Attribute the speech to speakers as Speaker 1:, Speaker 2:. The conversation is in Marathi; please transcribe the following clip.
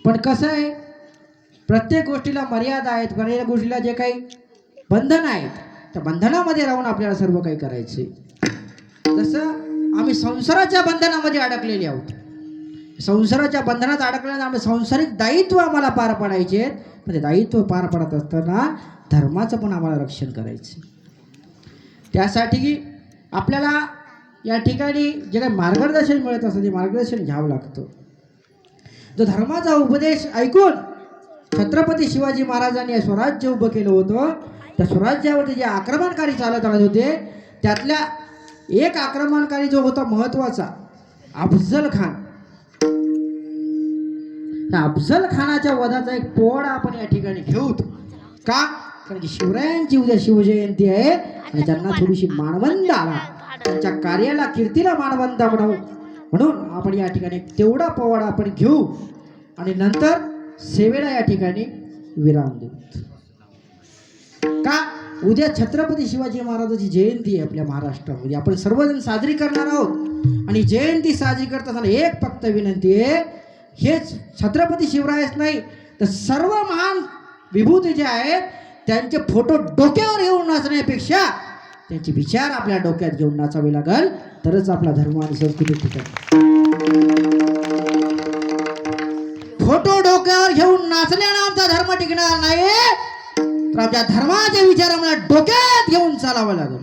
Speaker 1: पण कसं आहे, प्रत्येक गोष्टीला मर्यादा आहेत, प्रत्येक गोष्टीला जे काही बंधन आहेत त्या बंधनामध्ये राहून आपल्याला सर्व काही करायचे. जसं आम्ही संसाराच्या बंधनामध्ये अडकलेले आहोत. संसाराच्या बंधनात अडकल्याने आम्ही सांसारिक दायित्व आम्हाला पार पाडायचे आहेत. पण ते दायित्व पार पडत असताना धर्माचं पण आम्हाला रक्षण करायचं. त्यासाठी आपल्याला या ठिकाणी जे काही मार्गदर्शन मिळत असतं ते मार्गदर्शन घ्यावं लागतं. जो धर्माचा उपदेश ऐकून छत्रपती शिवाजी महाराजांनी स्वराज्य उभं केलं होतं, त्या स्वराज्यावरती जे आक्रमणकारी चालत आले होते त्यातल्या एक आक्रमणकारी जो होता महत्वाचा अफजल खान, त्या अफजल खानाच्या वधाचा एक पोवाडा आपण या ठिकाणी घेऊत. का? कारण की शिवरायांची उद्या शिवजयंती आहे आणि त्यांना थोडीशी मानवंत आला, त्यांच्या कार्याला कीर्तीला मानवंत म्हणून आपण या ठिकाणी तेवढा पोवाडा आपण घेऊ आणि नंतर सेवेला या ठिकाणी विराम देऊ. का? उद्या छत्रपती शिवाजी महाराजांची जयंती आहे आपल्या महाराष्ट्रामध्ये, आपण सर्वजण साजरी करणार आहोत. आणि जयंती साजरी करत असताना एक फक्त विनंती आहे, हेच छत्रपती शिवरायच नाही तर सर्व महान विभूती जे आहेत त्यांचे फोटो डोक्यावर घेऊन नाचण्यापेक्षा त्यांचे विचार आपल्या डोक्यात घेऊन नाचावे लागल, तरच आपला धर्म आणि संस्कृती टिकेल. फोटो डोक्यावर घेऊन नाचल्याने आमचा धर्म टिकणार नाही, तर आमच्या धर्माचे विचार आम्हाला डोक्यात घेऊन चालावं लागेल.